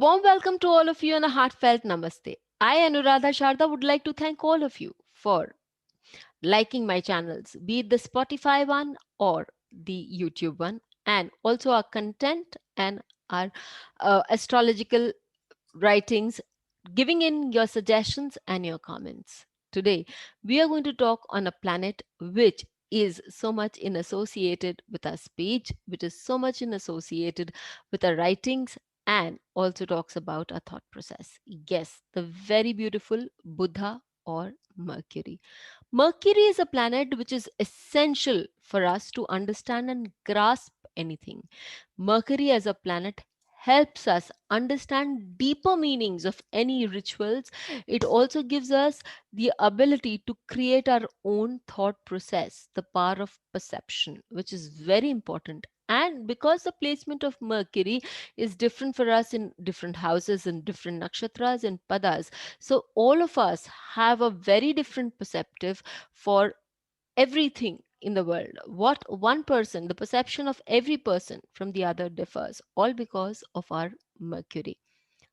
warm welcome to all of you and a heartfelt namaste. I, Anuradha Sharda, would like to thank all of you for liking my channels, be it the Spotify one or the YouTube one, and also our content and our astrological writings, giving in your suggestions and your comments. Today, we are going to talk on a planet which is so much in associated with our speech, which is so much in associated with our writings, and also talks about our thought process. Yes, the very beautiful Buddha or Mercury. Mercury is a planet which is essential for us to understand and grasp anything. Mercury as a planet helps us understand deeper meanings of any rituals. It also gives us the ability to create our own thought process, the power of perception, which is very important. And because the placement of Mercury is different for us in different houses and different nakshatras and padas, so all of us have a very different perspective for everything in the world. What one person, the perception of every person from the other differs, all because of our Mercury.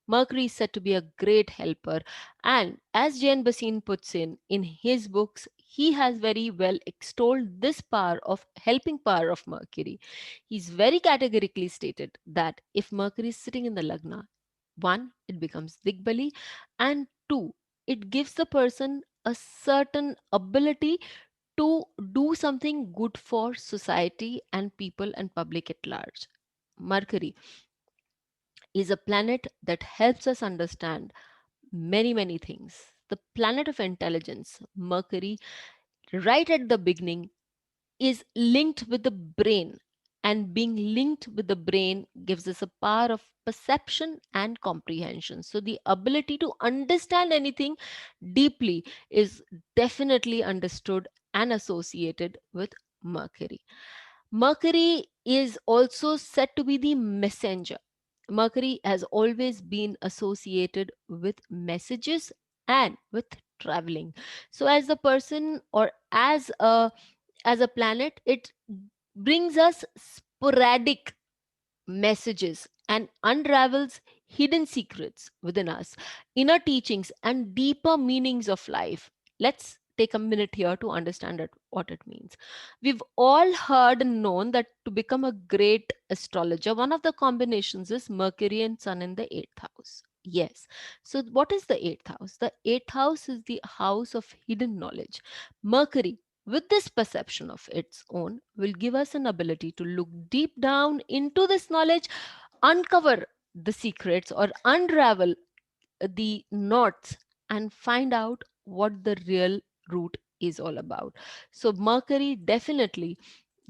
Mercury is said to be a great helper, and as Jane Basine puts in his books, he has very well extolled this power of helping power of Mercury. He's very categorically stated that if Mercury is sitting in the Lagna, one, it becomes Digbali, and two, it gives the person a certain ability to do something good for society and people and public at large. Mercury is a planet that helps us understand many things. The planet of intelligence, Mercury, right at the beginning, is linked with the brain. And being linked with the brain gives us a power of perception and comprehension. So, the ability to understand anything deeply is definitely understood and associated with Mercury. Mercury is also said to be the messenger. Mercury has always been associated with messages and with traveling. So, as a person or as a planet, it brings us sporadic messages and unravels hidden secrets within us, inner teachings, and deeper meanings of life. Let's take a minute here to understand what it means. We've all heard and known that to become a great astrologer, one of the combinations is Mercury and Sun in the eighth house. Yes. So, what is the eighth house? The eighth house is the house of hidden knowledge. Mercury, with this perception of its own, will give us an ability to look deep down into this knowledge, uncover the secrets, or unravel the knots and find out what the real root is all about. So, Mercury definitely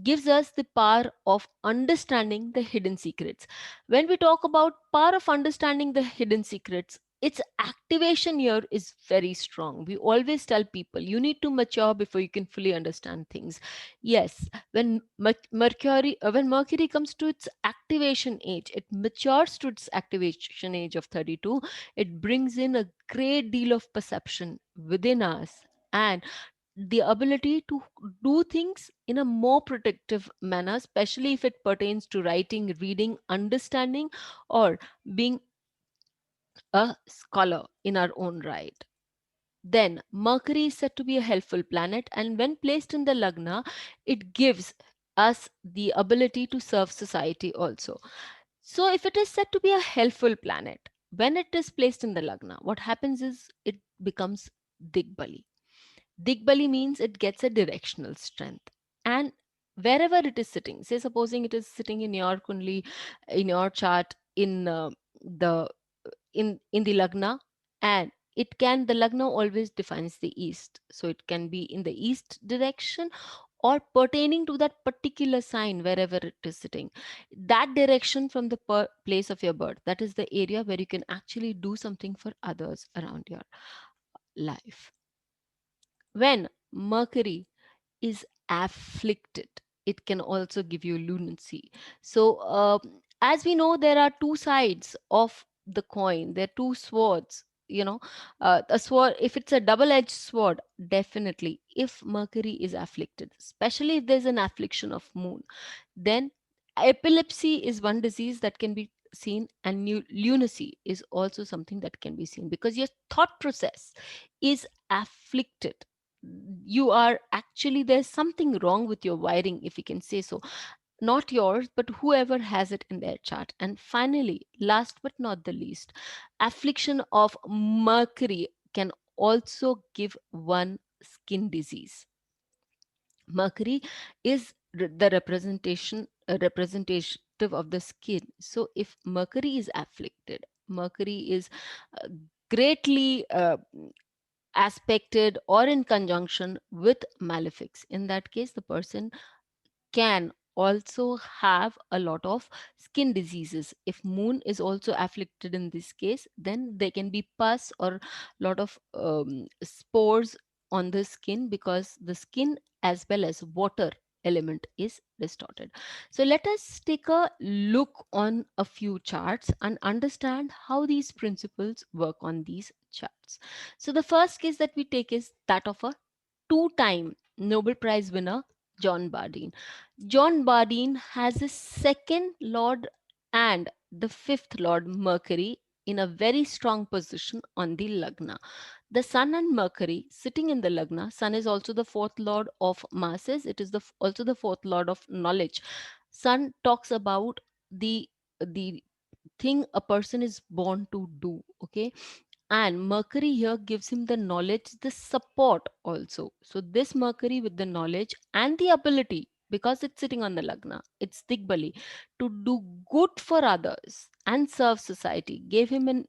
gives us the power of understanding the hidden secrets. When we talk about power of understanding the hidden secrets, its activation here is very strong. We always tell people you need to mature before you can fully understand things. Yes, when Mercury comes to its activation age, it matures to its activation age of 32. It brings in a great deal of perception within us and the ability to do things in a more protective manner, especially if it pertains to writing, reading, understanding, or being a scholar in our own right. Then, Mercury is said to be a helpful planet, and when placed in the Lagna, it gives us the ability to serve society also. So, if it is said to be a helpful planet, when it is placed in the Lagna, what happens is it becomes Digbali. Digbali means it gets a directional strength. And wherever it is sitting, say supposing it is sitting in your kundli, in your chart, the in the lagna, and it can the lagna always defines the east, so it can be in the east direction or pertaining to that particular sign wherever it is sitting, that direction from the place of your birth, that is the area where you can actually do something for others around your life. When Mercury is afflicted, it can also give you lunacy. So, as we know, there are two sides of the coin. There are two swords. A sword, if it's a double edged sword, definitely, if Mercury is afflicted, especially if there's an affliction of moon, then epilepsy is one disease that can be seen, and lunacy is also something that can be seen, because your thought process is afflicted. You are actually, there's something wrong with your wiring, if you can say so, not yours, but whoever has it in their chart. And finally, last but not the least, affliction of Mercury can also give one skin disease. Mercury is the representative of the skin. So if Mercury is afflicted, Mercury is uh, greatly aspected or in conjunction with malefics, in that case the person can also have a lot of skin diseases. If moon is also afflicted in this case, then there can be pus or lot of spores on the skin, because the skin as well as water element is distorted. So let us take a look on a few charts and understand how these principles work on these charts. So the first case that we take is that of a two-time Nobel Prize winner, John Bardeen. John Bardeen has his second Lord and the fifth Lord Mercury in a very strong position on the Lagna. The Sun and Mercury sitting in the Lagna. Sun is also the fourth Lord of masses. It is also the fourth Lord of knowledge. Sun talks about the thing a person is born to do. Okay, and Mercury here gives him the knowledge, the support also. So this Mercury with the knowledge and the ability, because it's sitting on the Lagna, it's Digbali, to do good for others and serve society, gave him an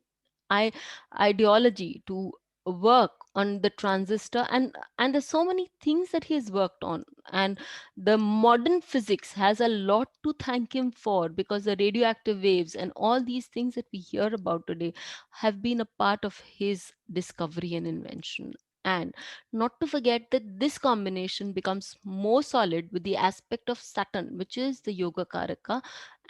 I- ideology to work on the transistor. And there's so many things that he has worked on, and the modern physics has a lot to thank him for, because the radioactive waves and all these things that we hear about today have been a part of his discovery and invention. And not to forget that this combination becomes more solid with the aspect of Saturn, which is the Yoga Karaka,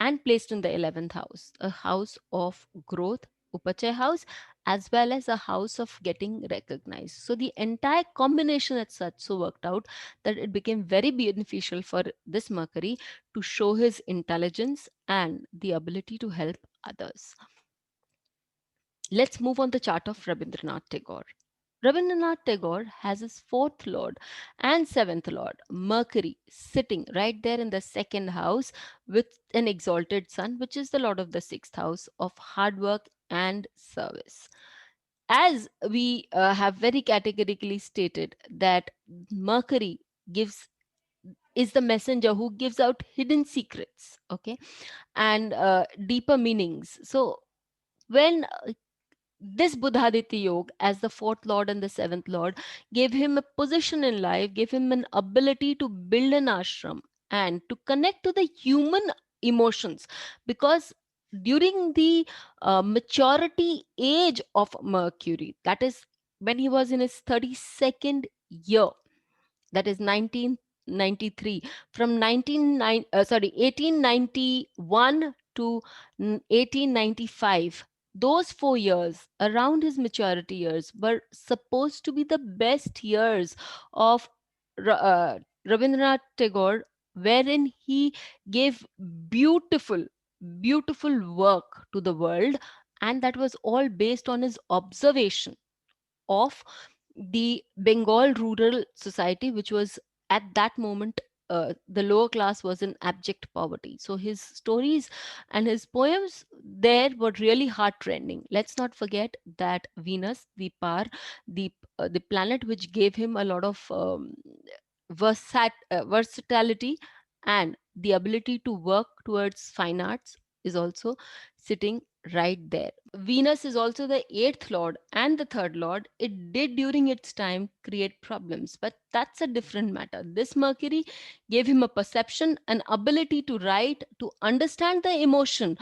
and placed in the 11th house, a house of growth, Upachaya house, as well as a house of getting recognized. So the entire combination as such so worked out that it became very beneficial for this Mercury to show his intelligence and the ability to help others. Let's move on the chart of Rabindranath Tagore. Rabindranath Tagore has his fourth lord and seventh lord, Mercury, sitting right there in the second house with an exalted sun, which is the lord of the sixth house of hard work and service. As we have very categorically stated that Mercury gives is the messenger who gives out hidden secrets, okay, and deeper meanings. So when this Buddhaditya Yoga, as the fourth lord and the seventh lord, gave him a position in life, gave him an ability to build an ashram and to connect to the human emotions. Because during the maturity age of Mercury, that is when he was in his 32nd year, that is 1993, from 1891 to 1895. Those 4 years around his maturity years were supposed to be the best years of Rabindranath Tagore, wherein he gave beautiful, beautiful work to the world, and that was all based on his observation of the Bengal rural society, which was at that moment, the lower class was in abject poverty. So his stories and his poems there were really heart-rending. Let's not forget that Venus, the planet which gave him a lot of versatility and the ability to work towards fine arts, is also sitting right there. Venus is also the eighth lord and the third lord. It did during its time create problems, but that's a different matter. This Mercury gave him a perception, an ability to write, to understand the emotion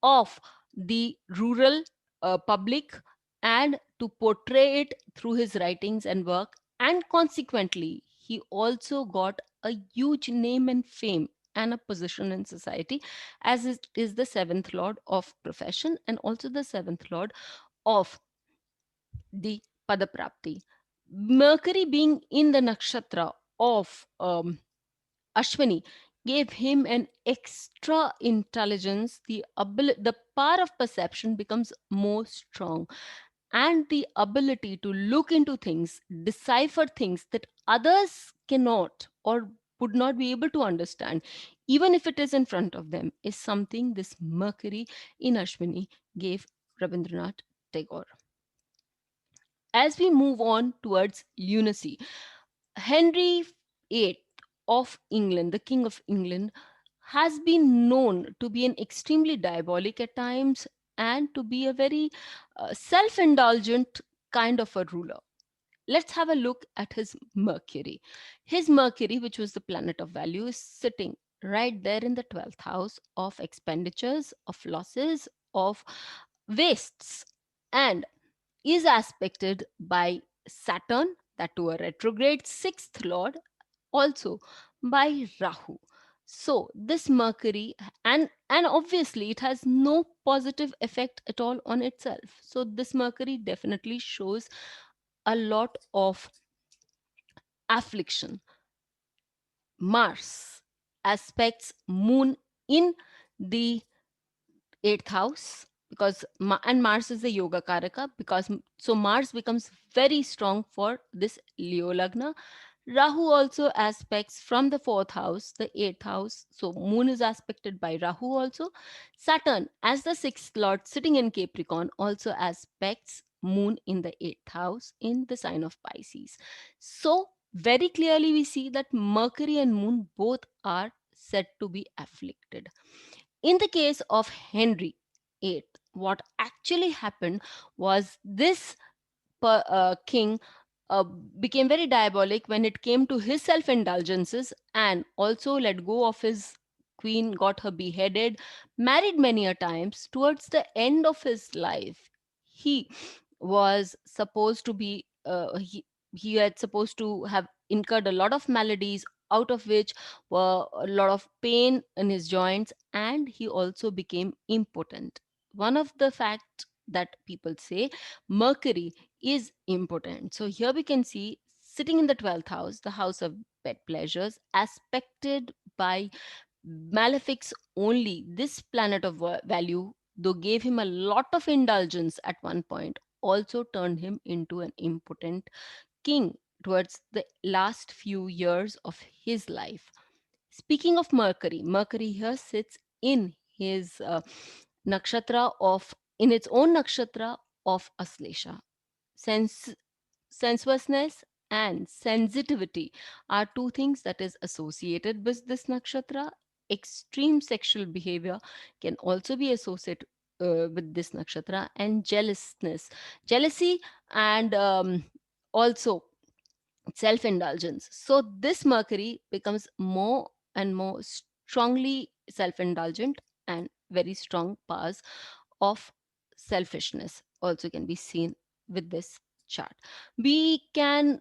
of the rural public, and to portray it through his writings and work. And consequently, he also got a huge name and fame and a position in society, as it is the seventh lord of profession and also the seventh lord of the Padaprapti. Mercury being in the nakshatra of Ashwini gave him an extra intelligence, the ability, the power of perception becomes more strong, and the ability to look into things, decipher things that others cannot or would not be able to understand, even if it is in front of them, is something this Mercury in Ashwini gave Rabindranath Tagore. As we move on towards lunacy, Henry VIII of England, the King of England, has been known to be an extremely diabolic at times and to be a very self indulgent kind of a ruler. Let's have a look at his Mercury. His Mercury, which was the planet of value, is sitting right there in the 12th house of expenditures, of losses, of wastes, and is aspected by Saturn, that to a retrograde sixth lord, also by Rahu. So this Mercury, and obviously it has no positive effect at all on itself. So this Mercury definitely shows a lot of affliction. Mars aspects Moon in the eighth house, because and Mars is the yoga karaka, because so Mars becomes very strong for this Leo Lagna. Rahu also aspects from the fourth house, the eighth house. So Moon is aspected by Rahu also. Saturn, as the sixth lord sitting in Capricorn, also aspects Moon in the eighth house in the sign of Pisces. So very clearly we see that Mercury and Moon both are said to be afflicted. In the case of Henry VIII, what actually happened was this king became very diabolic when it came to his self indulgences, and also let go of his queen, got her beheaded, married many a times. Towards the end of his life, he was supposed to be, he had supposed to have incurred a lot of maladies, out of which were a lot of pain in his joints, and he also became impotent. One of the facts that people say, Mercury is important. So here we can see sitting in the 12th house, the house of pet pleasures, aspected by malefics only. This planet of value, though gave him a lot of indulgence at one point, also turned him into an impotent king towards the last few years of his life. Speaking of Mercury, Mercury here sits in his nakshatra of, in its own nakshatra of Aslesha. Sense, sensuousness and sensitivity are two things that is associated with this nakshatra. Extreme sexual behavior can also be associated with this nakshatra, and jealousy, and also self indulgence. So this Mercury becomes more and more strongly self indulgent, and very strong powers of selfishness also can be seen with this chart. We can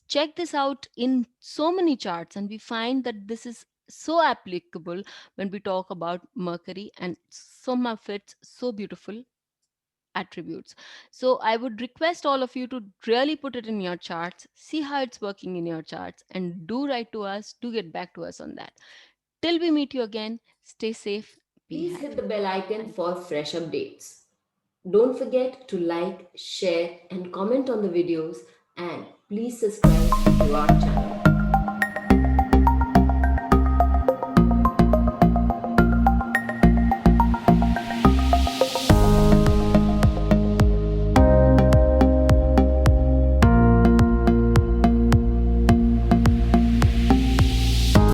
check this out in so many charts, and we find that this is so applicable when we talk about Mercury, and some of its so beautiful attributes. So I would request all of you to really put it in your charts, see how it's working in your charts, and do write to us, do get back to us on that. Till we meet you again, stay safe, be Please hit the happy. bell icon Thank for fresh updates. Don't forget to like, share, and comment on the videos, and please subscribe to our channel.